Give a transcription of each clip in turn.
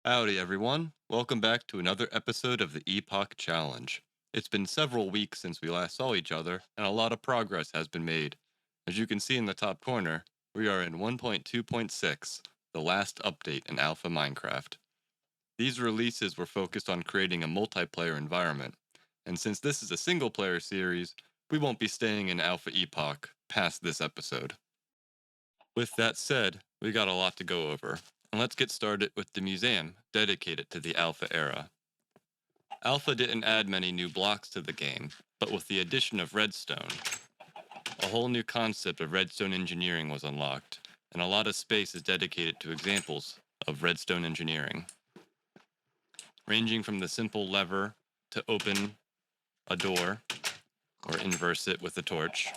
Howdy, everyone. Welcome back to another episode of the Epoch Challenge. It's been several weeks since we last saw each other, and a lot of progress has been made. As you can see in the top corner, we are in 1.2.6, the last update in Alpha Minecraft. These releases were focused on creating a multiplayer environment, and since this is a single player series, we won't be staying in Alpha Epoch past this episode. With that said, we got a lot to go over, and let's get started with the museum dedicated to the Alpha era. Alpha didn't add many new blocks to the game, but with the addition of redstone, a whole new concept of redstone engineering was unlocked, and a lot of space is dedicated to examples of redstone engineering, ranging from the simple lever to open a door or inverse it with a torch,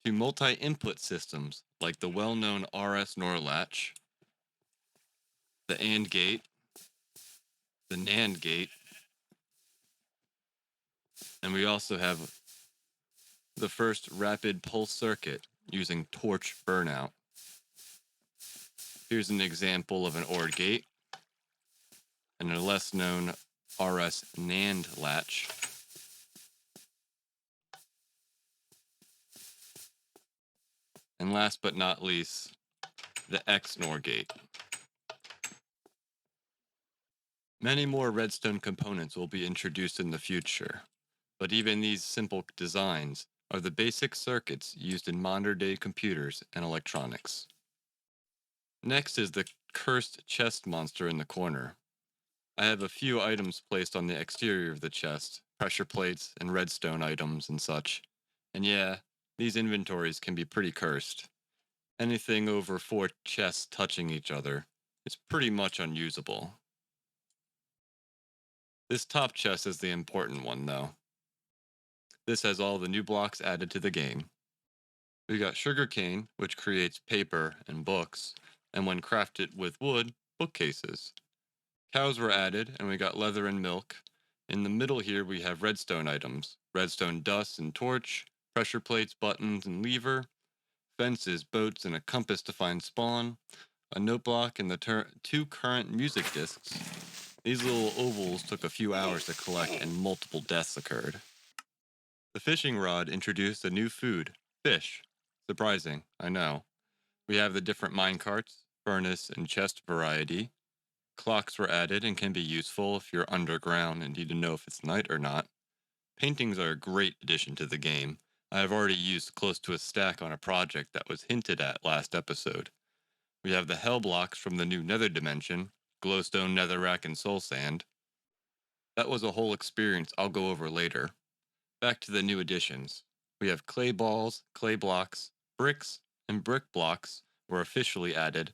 to multi-input systems like the well-known RS NOR latch, the AND gate, the NAND gate, and we also have the first rapid pulse circuit using torch burnout. Here's an example of an OR gate and a less known RS NAND latch. And last but not least, the XNOR gate. Many more redstone components will be introduced in the future, but even these simple designs are the basic circuits used in modern-day computers and electronics. Next is the cursed chest monster in the corner. I have a few items placed on the exterior of the chest, pressure plates and redstone items and such. And yeah, these inventories can be pretty cursed. Anything over 4 chests touching each other is pretty much unusable. This top chest is the important one though. This has all the new blocks added to the game. We got sugarcane, which creates paper and books, and when crafted with wood, bookcases. Cows were added, and we got leather and milk. In the middle here, we have redstone items redstone dust and torch, pressure plates, buttons, and lever, fences, boats, and a compass to find spawn, a note block, and the 2 current music discs. These little ovals took a few hours to collect, and multiple deaths occurred. The fishing rod introduced a new food fish. Surprising, I know. We have the different minecarts, furnace, and chest variety. Clocks were added and can be useful if you're underground and need to know if it's night or not. Paintings are a great addition to the game. I have already used close to a stack on a project that was hinted at last episode. We have the hell blocks from the new nether dimension, glowstone, netherrack, and soul sand. That was a whole experience I'll go over later. Back to the new additions. We have clay balls, clay blocks, bricks, and brick blocks were officially added.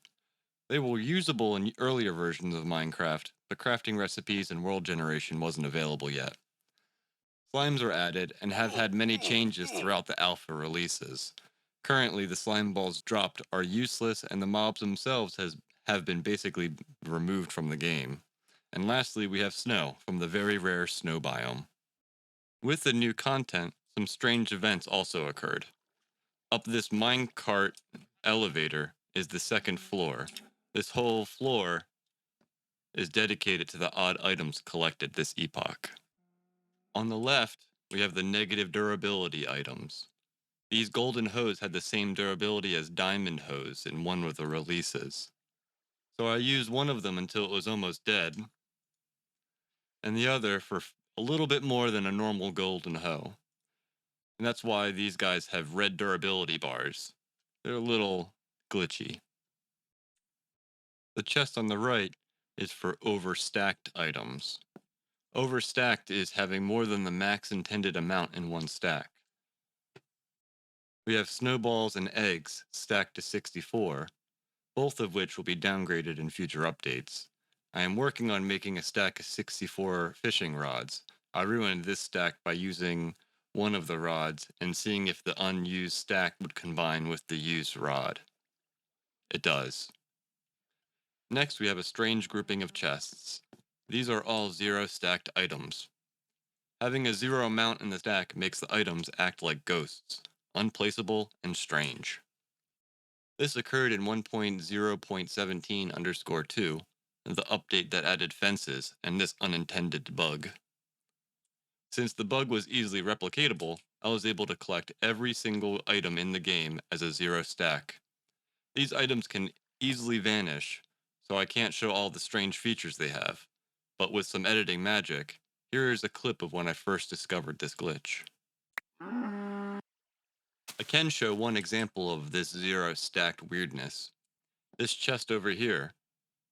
They were usable in earlier versions of Minecraft, but crafting recipes and world generation wasn't available yet. Slimes are added and have had many changes throughout the alpha releases. Currently, the slime balls dropped are useless and the mobs themselves have been basically removed from the game. And lastly, we have snow from the very rare snow biome. With the new content, some strange events also occurred. Up this minecart elevator is the second floor. This whole floor is dedicated to the odd items collected this epoch. On the left, we have the negative durability items. These golden hose had the same durability as diamond hose in one of the releases. So I used one of them until it was almost dead, and the other for a little bit more than a normal golden hoe. And that's why these guys have red durability bars. They're a little glitchy. The chest on the right is for overstacked items. Overstacked is having more than the max intended amount in one stack. We have snowballs and eggs stacked to 64, both of which will be downgraded in future updates. I am working on making a stack of 64 fishing rods. I ruined this stack by using one of the rods and seeing if the unused stack would combine with the used rod. It does. Next, we have a strange grouping of chests. These are all 0 stacked items. Having a 0 amount in the stack makes the items act like ghosts, unplaceable and strange. This occurred in 1.0.17_2, the update that added fences and this unintended bug. Since the bug was easily replicatable, I was able to collect every single item in the game as a zero stack. These items can easily vanish, so I can't show all the strange features they have. But with some editing magic, here is a clip of when I first discovered this glitch. I can show one example of this zero stacked weirdness. This chest over here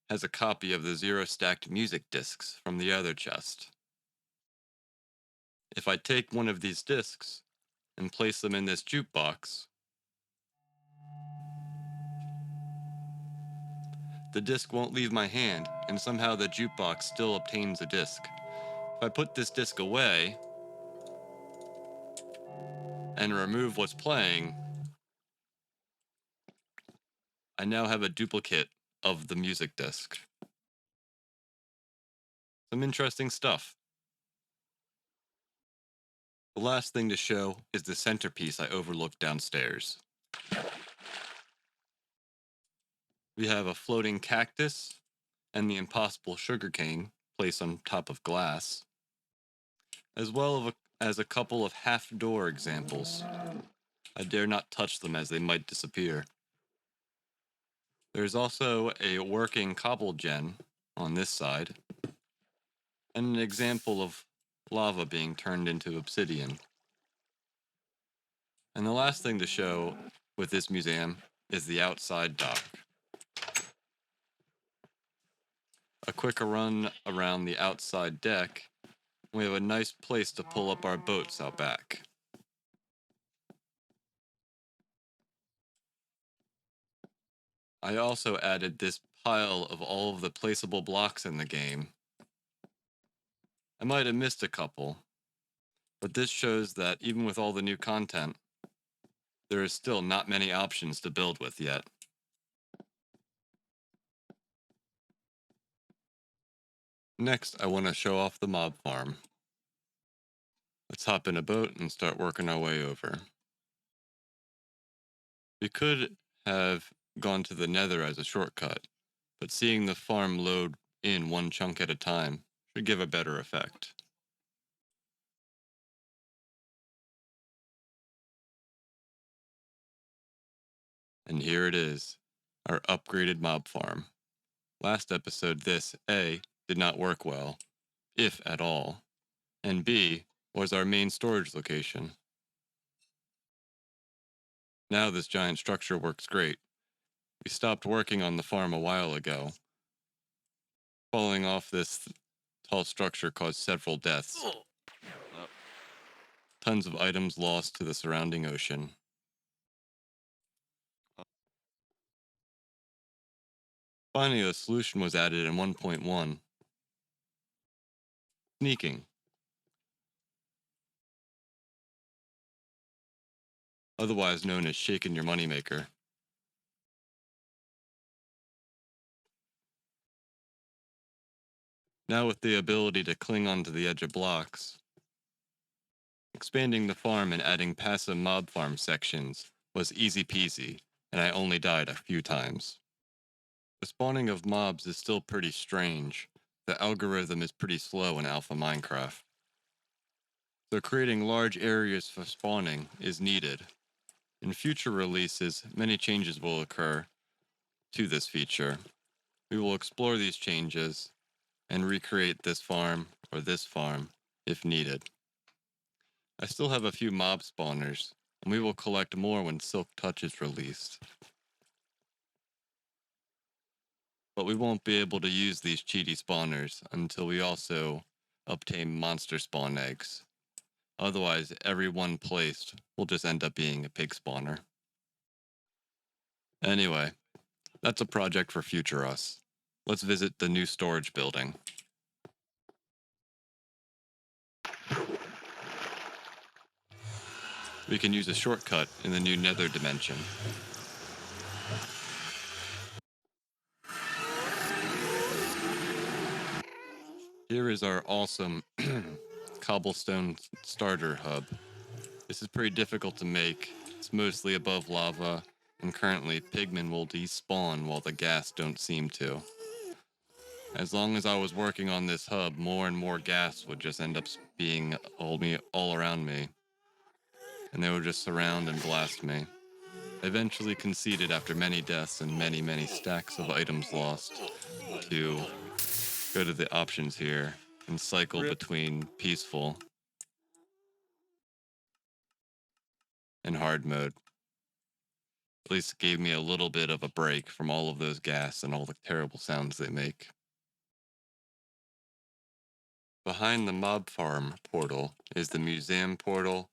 has a copy of the zero stacked music discs from the other chest. If I take one of these discs and place them in this jukebox, the disc won't leave my hand, and somehow the jukebox still obtains a disc. If I put this disc away and remove what's playing, I now have a duplicate of the music disc. Some interesting stuff. The last thing to show is the centerpiece I overlooked downstairs. We have a floating cactus and the impossible sugarcane placed on top of glass, as well as a couple of half-door examples. I dare not touch them as they might disappear. There's also a working cobble gen on this side, and an example of lava being turned into obsidian. And the last thing to show with this museum is the outside dock. A quick run around the outside deck, we have a nice place to pull up our boats out back. I also added this pile of all of the placeable blocks in the game. I might have missed a couple, but this shows that even with all the new content, there is still not many options to build with yet. Next, I want to show off the mob farm. Let's hop in a boat and start working our way over. We could have gone to the Nether as a shortcut, but seeing the farm load in one chunk at a time should give a better effect. And here it is, our upgraded mob farm. Last episode this, A, did not work well, if at all, and B, was our main storage location. Now this giant structure works great. We stopped working on the farm a while ago. Falling off this tall structure caused several deaths. Tons of items lost to the surrounding ocean. Finally, a solution was added in 1.1. Sneaking. Otherwise known as shaking your moneymaker. Now with the ability to cling onto the edge of blocks, expanding the farm and adding passive mob farm sections was easy peasy, and I only died a few times. The spawning of mobs is still pretty strange. The algorithm is pretty slow in Alpha Minecraft. So creating large areas for spawning is needed. In future releases, many changes will occur to this feature. We will explore these changes and recreate this farm or this farm if needed. I still have a few mob spawners, and we will collect more when Silk Touch is released. But we won't be able to use these cheaty spawners until we also obtain monster spawn eggs. Otherwise, every one placed will just end up being a pig spawner. Anyway, that's a project for future us. Let's visit the new storage building. We can use a shortcut in the new Nether dimension. Here is our awesome cobblestone starter hub. This is pretty difficult to make. It's mostly above lava, and currently pigmen will despawn while the gas don't seem to. As long as I was working on this hub, more and more gas would just end up being all around me, and they would just surround and blast me. I eventually conceded after many deaths and many stacks of items lost to go to the options here and cycle between peaceful and hard mode. At least it gave me a little bit of a break from all of those gas and all the terrible sounds they make. Behind the mob farm portal is the museum portal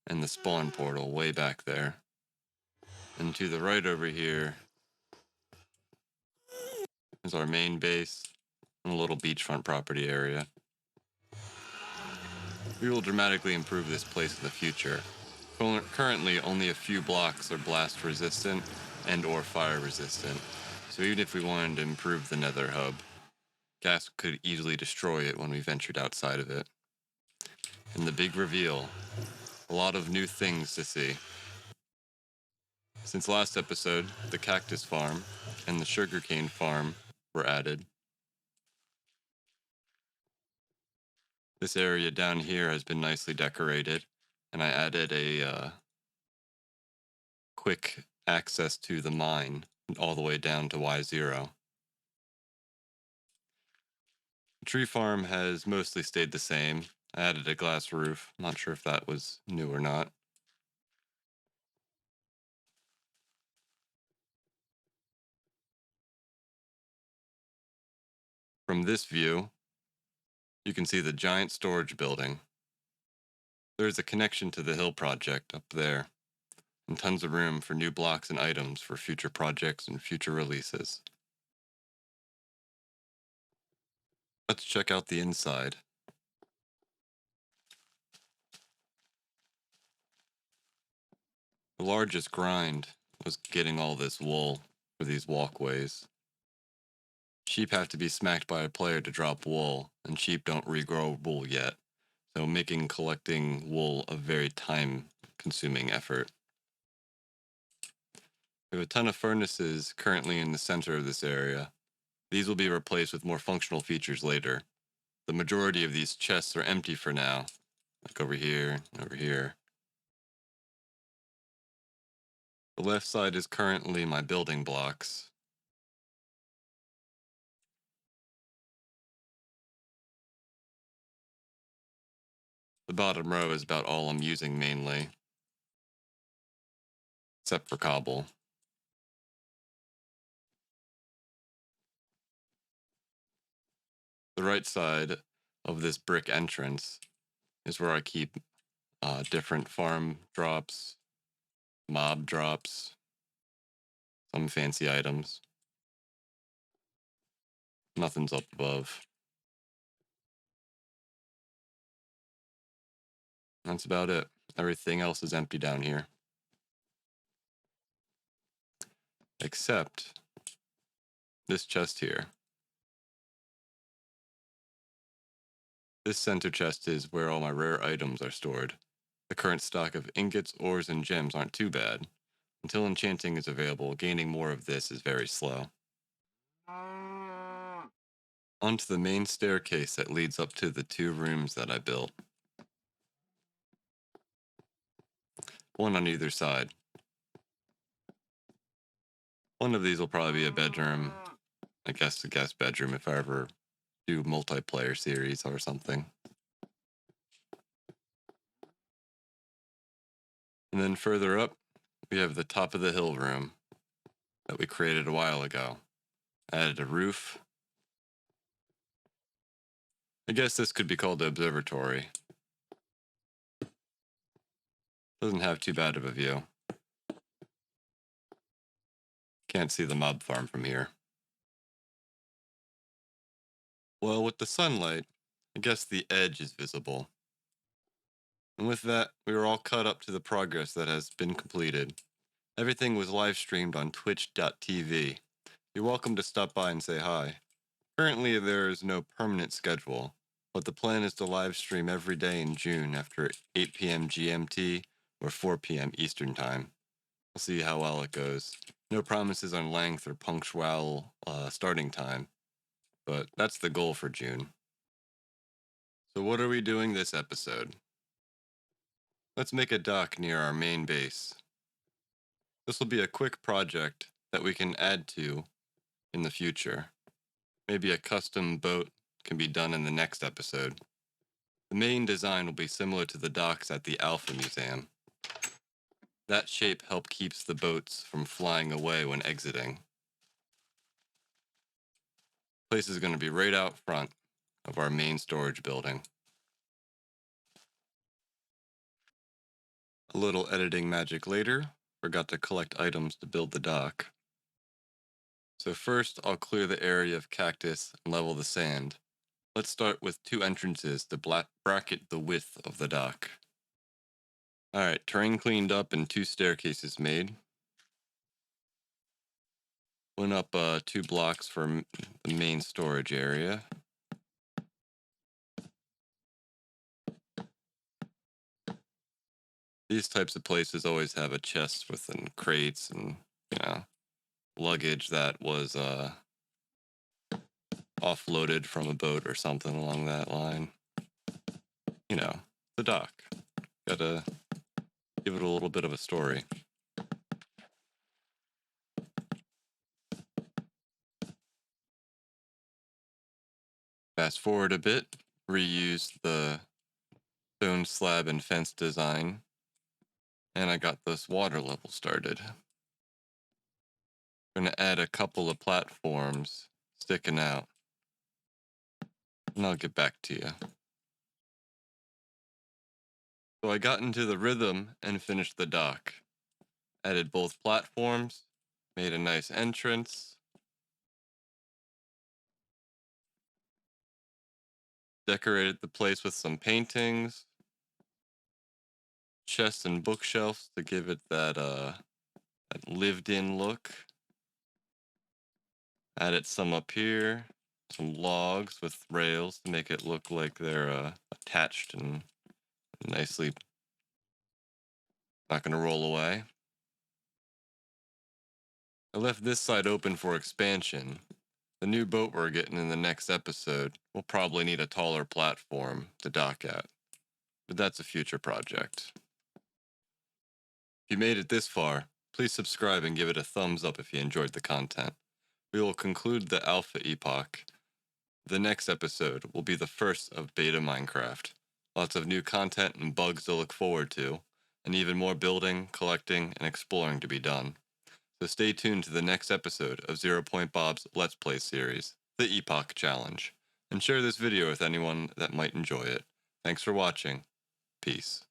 and the spawn portal way back there. And to the right over here is our main base and a little beachfront property area. We will dramatically improve this place in the future. Currently, only a few blocks are blast resistant and or fire resistant. So even if we wanted to improve the nether hub, gas could easily destroy it when we ventured outside of it. And the big reveal, a lot of new things to see. Since last episode, the cactus farm and the sugarcane farm were added. This area down here has been nicely decorated, and I added a quick access to the mine all the way down to Y0. The tree farm has mostly stayed the same. I added a glass roof. I'm not sure if that was new or not. From this view, you can see the giant storage building. There's a connection to the hill project up there, and tons of room for new blocks and items for future projects and future releases. Let's check out the inside. The largest grind was getting all this wool for these walkways. Sheep have to be smacked by a player to drop wool, and sheep don't regrow wool yet, so making collecting wool a very time-consuming effort. We have a ton of furnaces currently in the center of this area. These will be replaced with more functional features later. The majority of these chests are empty for now, like over here and over here. The left side is currently my building blocks. The bottom row is about all I'm using mainly, except for cobble. The right side of this brick entrance is where I keep different farm drops, mob drops, some fancy items. Nothing's up above. That's about it. Everything else is empty down here. Except this chest here. This center chest is where all my rare items are stored. The current stock of ingots, ores, and gems aren't too bad. Until enchanting is available, gaining more of this is very slow. Onto the main staircase that leads up to the 2 rooms that I built. One on either side. One of these will probably be a bedroom. I guess a guest bedroom if I ever do multiplayer series or something. And then further up, we have the top of the hill room that we created a while ago. Added a roof. I guess this could be called the observatory. Doesn't have too bad of a view. Can't see the mob farm from here. Well, with the sunlight, I guess the edge is visible. And with that, we are all caught up to the progress that has been completed. Everything was live streamed on twitch.tv. You're welcome to stop by and say hi. Currently, there is no permanent schedule, but the plan is to live stream every day in June after 8 p.m. GMT or 4 p.m. Eastern Time. We'll see how well it goes. No promises on length or punctual starting time, but that's the goal for June. So what are we doing this episode? Let's make a dock near our main base. This will be a quick project that we can add to in the future. Maybe a custom boat can be done in the next episode. The main design will be similar to the docks at the Alpha Museum. That shape helps keeps the boats from flying away when exiting. Place is going to be right out front of our main storage building. A little editing magic later. Forgot to collect items to build the dock. So first, I'll clear the area of cactus and level the sand. Let's start with 2 entrances to bracket the width of the dock. Alright, terrain cleaned up and 2 staircases made. Went up 2 blocks for the main storage area. These types of places always have a chest with crates and, luggage that was offloaded from a boat or something along that line. The dock. Gotta give it a little bit of a story. Fast forward a bit, reused the stone slab and fence design, and I got this water level started. I'm gonna add a couple of platforms sticking out, and I'll get back to you. So I got into the rhythm and finished the dock. Added both platforms, made a nice entrance, decorated the place with some paintings, chests and bookshelves to give it that lived-in look. Added some up here, some logs with rails to make it look like they're attached and nicely not gonna roll away. I left this side open for expansion. The new boat we're getting in the next episode will probably need a taller platform to dock at, but that's a future project. If you made it this far, please subscribe and give it a thumbs up if you enjoyed the content. We will conclude the Alpha Epoch. The next episode will be the first of Beta Minecraft. Lots of new content and bugs to look forward to, and even more building, collecting, and exploring to be done. So stay tuned to the next episode of ZeroPointBob's Let's Play series, the Epoch Challenge, and share this video with anyone that might enjoy it. Thanks for watching. Peace.